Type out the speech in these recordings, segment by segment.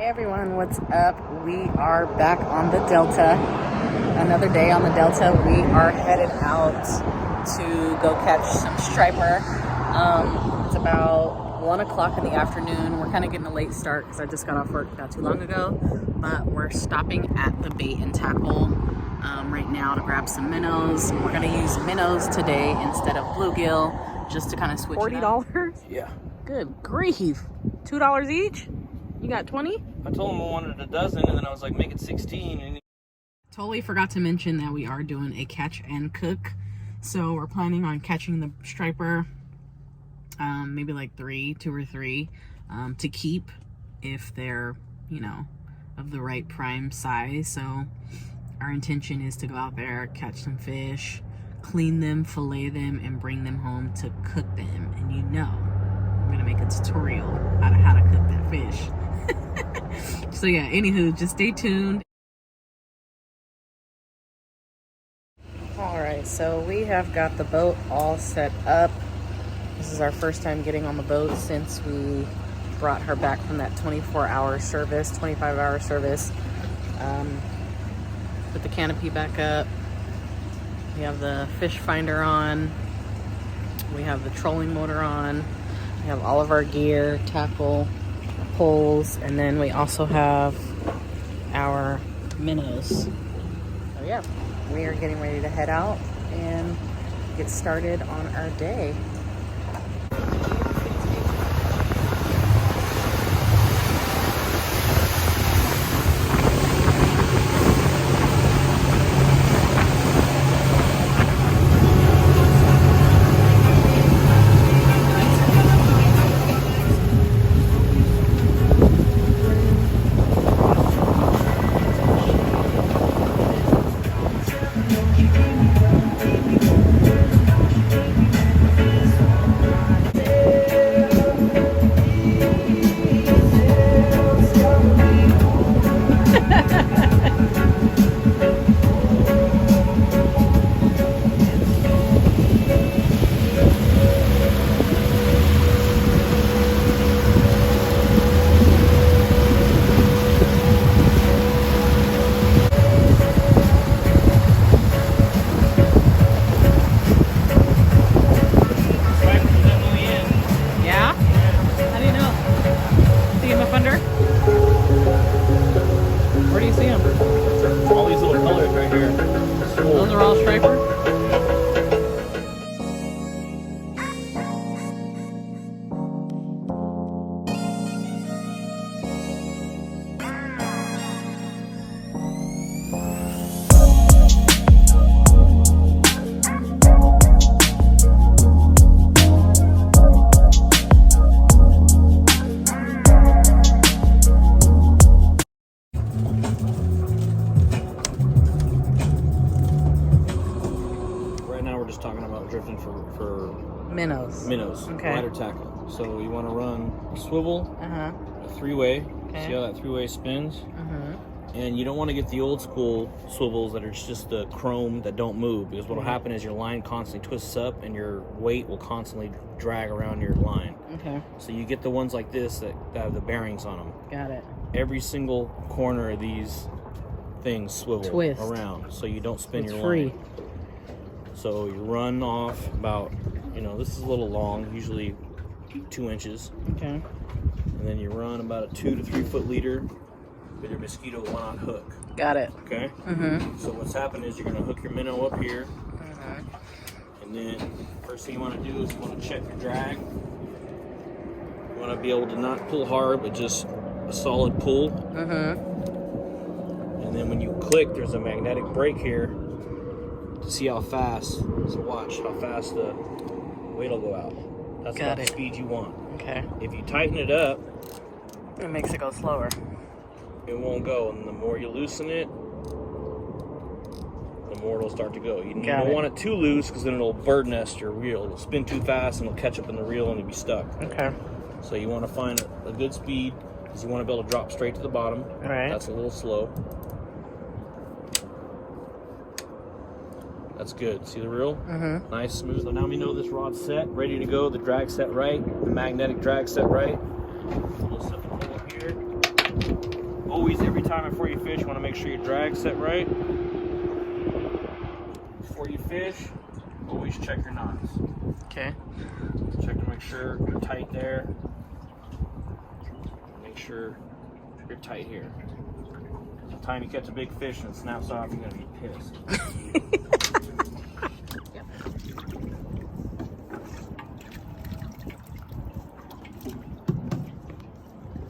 Hey everyone, what's up? We are back on the Delta. Another day on the Delta. We are headed out to go catch some striper. It's about 1 o'clock in the afternoon. We're kind of getting a late start because I just got off work not too long ago. But we're stopping at the bait and tackle right now to grab some minnows. We're going to use minnows today instead of bluegill just to kind of switch it up. $40? Yeah. Good grief. $2 each? You got 20? I told him I wanted a dozen, and then I was like, make it 16. And Totally forgot to mention that we are doing a catch and cook. So we're planning on catching the striper, maybe like two or three, to keep if they're, of the right prime size. So our intention is to go out there, catch some fish, clean them, fillet them, and bring them home to cook them. And I'm gonna make a tutorial out of how to cook that fish. So yeah, anywho, just stay tuned. Alright, so we have got the boat all set up. This is our first time getting on the boat since we brought her back from that 24-hour service, 25-hour service. Put the canopy back up. We have the fish finder on. We have the trolling motor on. We have all of our gear, tackle, poles, and then we also have our minnows. So yeah, we are getting ready to head out and get started on our day. Where do you see them? all these little colors right here. Those are all striper? Talking about drifting for Minnows. Okay. Lighter tackle. So you want to run a swivel, a three-way. Okay. See how that three-way spins? And you don't want to get the old school swivels that are just the chrome that don't move, because what will happen is your line constantly twists up and your weight will constantly drag around your line. Okay. So you get the ones like this that have the bearings on them. Got it. Every single corner of these things swivel Twist around so you don't spin it's your free. line. So you run off about, this is a little long, usually 2 inches. Okay. And then you run about a 2 to 3 foot leader with your Mosquito 1-aught hook. Got it. Okay? So what's happening is you're going to hook your minnow up here. And then first thing you want to do is you want to check your drag. You want to be able to not pull hard, but just a solid pull. And then when you click, there's a magnetic brake here to see how fast. So watch how fast the weight will go out. That's about the speed you want. Okay. If you tighten it up, it makes it go slower. It won't go, and the more you loosen it, the more it'll start to go. You don't want it too loose, because then it'll bird nest your reel. It'll spin too fast and it'll catch up in the reel and you'll be stuck. Okay. So you want to find a good speed, because you want to be able to drop straight to the bottom. All right. That's a little slow. That's good. See the reel? Mm-hmm. Nice, smooth. So now we know this rod's set, ready to go. The drag set right, the magnetic drag set right. A little simple pull up here. always, every time before you fish, you want to make sure your drag's set right. Before you fish, always check your knots. Okay. Check to make sure you're tight there. Make sure you're tight here. By the time you catch a big fish and it snaps off, you're gonna be pissed.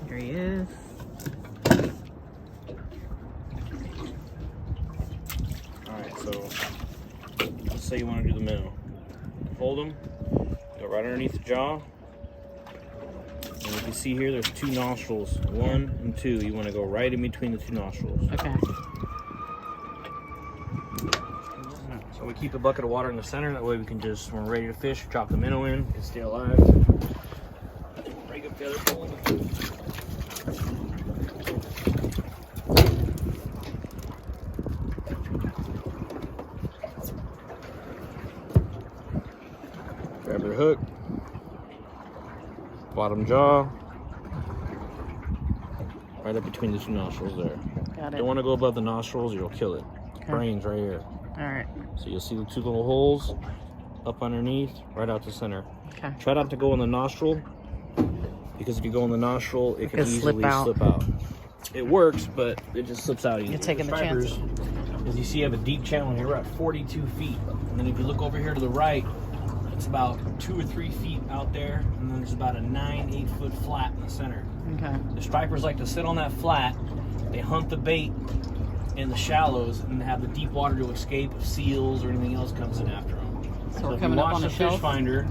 Here he is. Alright, so let's say you want to do the minnow. Hold them, go right underneath the jaw. And you can see here, there's 2 nostrils, 1 and 2. You want to go right in between the 2 nostrils. Okay. So we keep a bucket of water in the center. That way we can just, when we're ready to fish, drop the minnow in and stay alive. Break up the other pole. Grab your hook. Bottom jaw. Right up between the 2 nostrils there. Got it. Don't want to go above the nostrils, you'll kill it. Okay. Brains right here. Alright. So you'll see the 2 little holes up underneath, right out the center. Okay. Try not to go in the nostril, because if you go in the nostril, it can easily slip out. It works, but it just slips out easily. You're taking the chance. As you see, you have a deep channel here. We're at 42 feet. And then if you look over here to the right, it's about 2 or 3 feet out there. And then there's about a 9-8 foot flat in the center. Okay. The stripers like to sit on that flat. They hunt the bait in the shallows and have the deep water to escape if seals or anything else comes in after them. So we're if you coming up watch on the the fish shelf. finder,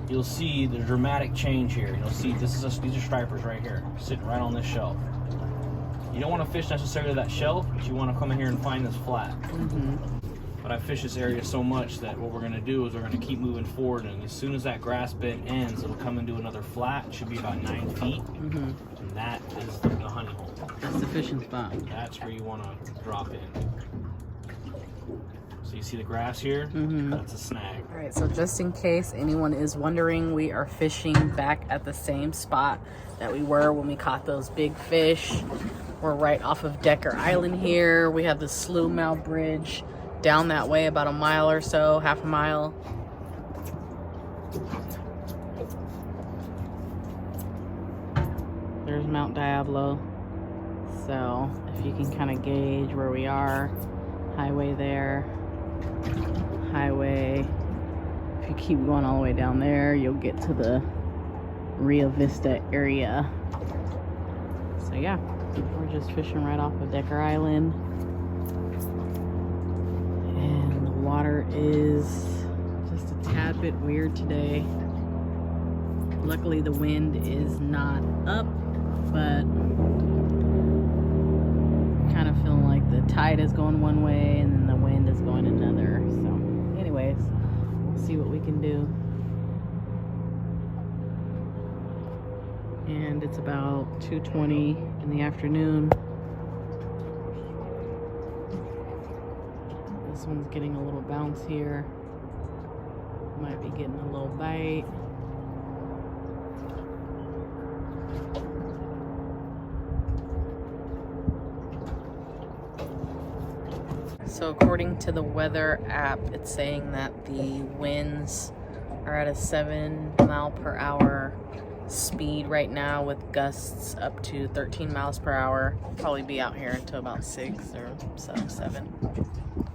you'll see the dramatic change here. You'll see these are stripers right here, sitting right on this shelf. You don't want to fish necessarily that shelf, but you want to come in here and find this flat. But I fish this area so much that what we're going to do is we're going to keep moving forward, and as soon as that grass bed ends, it'll come into another flat. It should be about 9 feet, and that is the honey hole. That's the fishing spot. That's where you want to drop in. So you see the grass here? That's a snag. All right, so just in case anyone is wondering, we are fishing back at the same spot that we were when we caught those big fish. We're right off of Decker Island here. We have the Slough Mount Bridge down that way about a mile or so, half a mile. There's Mount Diablo. So if you can kind of gauge where we are, highway there, highway. If you keep going all the way down there, you'll get to the Rio Vista area. So yeah, we're just fishing right off of Decker Island. And the water is just a tad bit weird today. Luckily the wind is not up, but kind of feeling like the tide is going one way and then the wind is going another. So anyways, we'll see what we can do. And it's about 2:20 in the afternoon. This one's getting a little bounce here. Might be getting a little bite. So according to the weather app, it's saying that the winds are at a 7 mile per hour speed right now, with gusts up to 13 miles per hour. Probably be out here until about 6 or so, 7.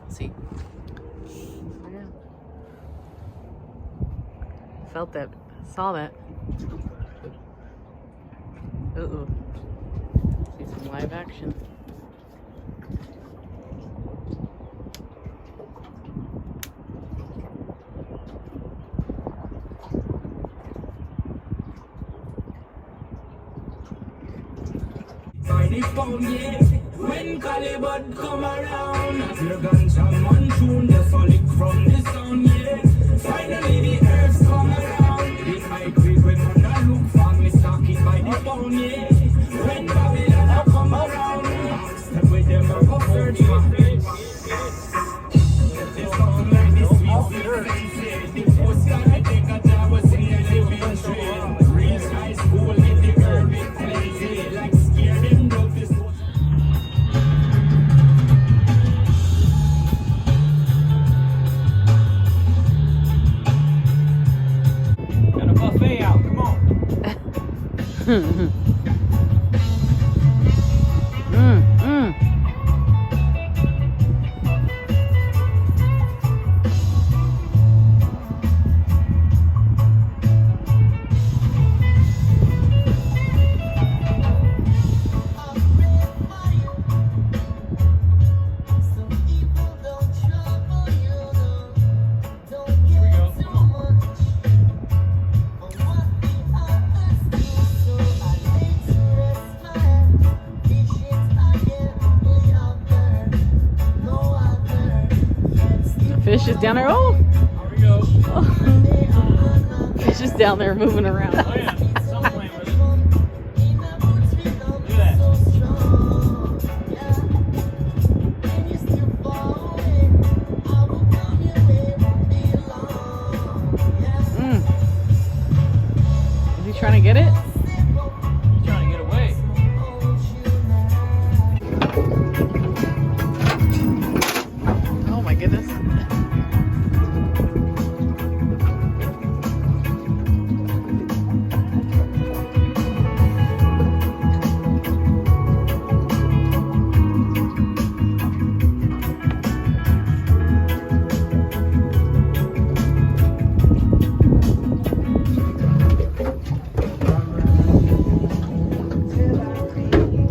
Let's see. Yeah. Felt that. Saw that. Uh-oh. See some live action. When Calibut come around, the guns are monsoon, the solid from the sound, yeah. Finally the herbs come around. The high grade when on the look for me, stock it by the pound, yeah. When Babylon come around, step with them up up search for friends. They sound like the sweet faces. The post guy take a job was in the living trail. Reach high school in the urban places, like scare them up this one. Fish is down there. Oh, Here we go. fish is down there moving around. Oh yeah, some playing with it. Look at that. Is he trying to get it? He's trying to get away. Oh my goodness.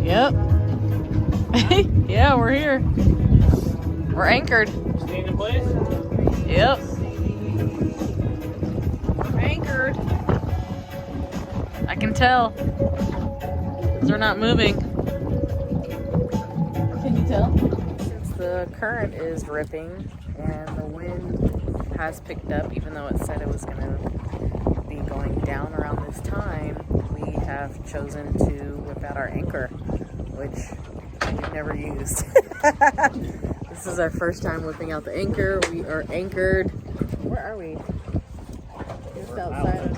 Yep. Yeah, we're here. We're anchored. Staying in place. Yep. We're anchored. I can tell. 'Cause they're not moving. Can you tell? Since the current is ripping and the wind has picked up, even though it said it was going to be going down around this time, we have chosen to whip out our anchor, which we've never used. This is our first time whipping out the anchor. We are anchored. Where are we? Just outside.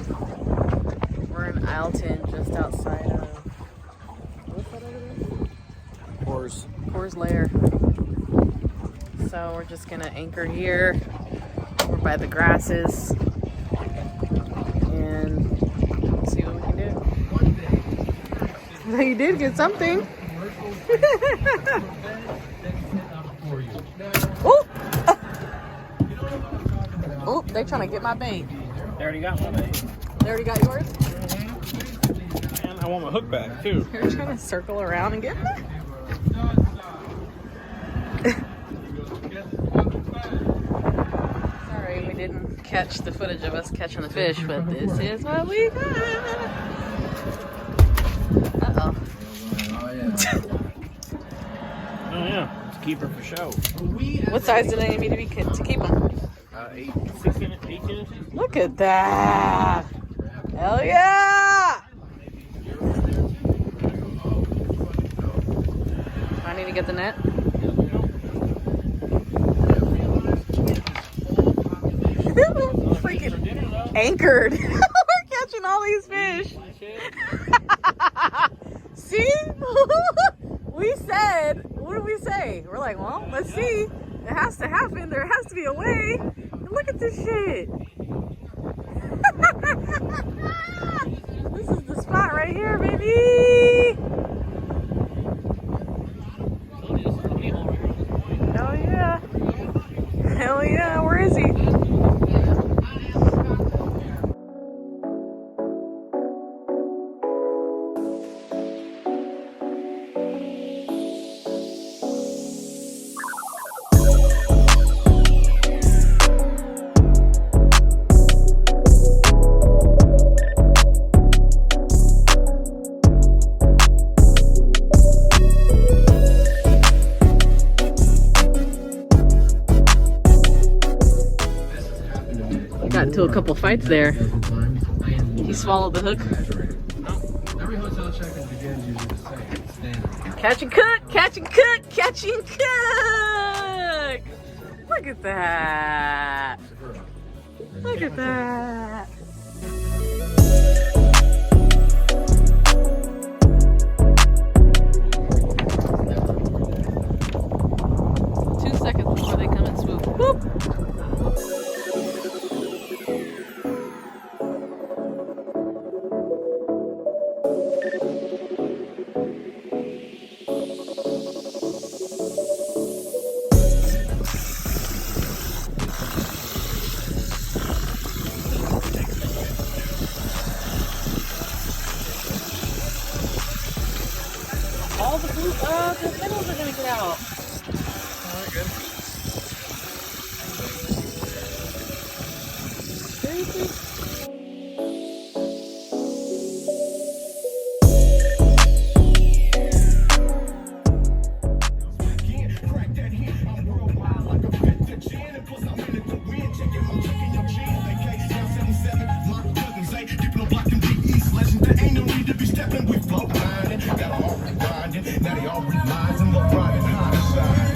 We're in Isleton, just outside of. What's that over there? Coors Lair. So we're just gonna anchor here. We're by the grasses, and see what we can do. You did get something. Oh! Oh, they're trying to get my bait. They already got one. They already got yours? And I want my hook back too. They're trying to circle around and get me. Sorry, we didn't catch the footage of us catching the fish, but this is what we got. Uh-oh. Oh yeah, it's a keeper for show. What size do they need me to keep them? 18 inches. Look at that! Hell yeah! I need to get the net. Freaking anchored. We're catching all these fish. See? We said, what did we say? We're like, well, let's see. It has to happen. There has to be a way. And look at this shit. This is the spot right here, baby. Hell yeah. Hell yeah. Where is he? Got into a couple fights there. He swallowed the hook. Catch and cook, catch and cook, catch and cook. Look at that. Look at that. Before they come and swoop. Whoop. All the minnows are gonna get out. Oh, good. Crack that heat, I'm worldwide like a 50 gin and put some Now they all read lines and walk right in homicide.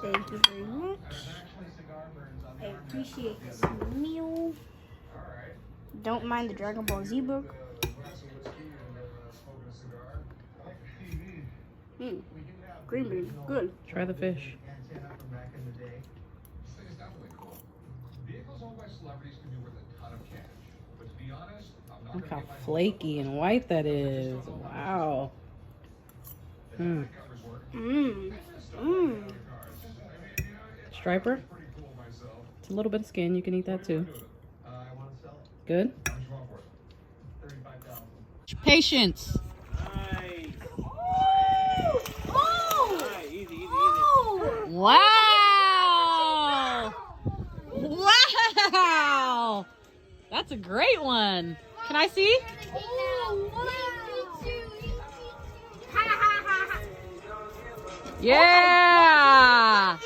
Thank you very much. I appreciate this meal. Don't mind the Dragon Ball Z book. Green bean, good. Try the fish. Look how flaky and white that is. Wow. Striper? It's a little bit of skin. You can eat that too. Good? Patience. Wow! Wow! That's a great one. Can I see? Yeah!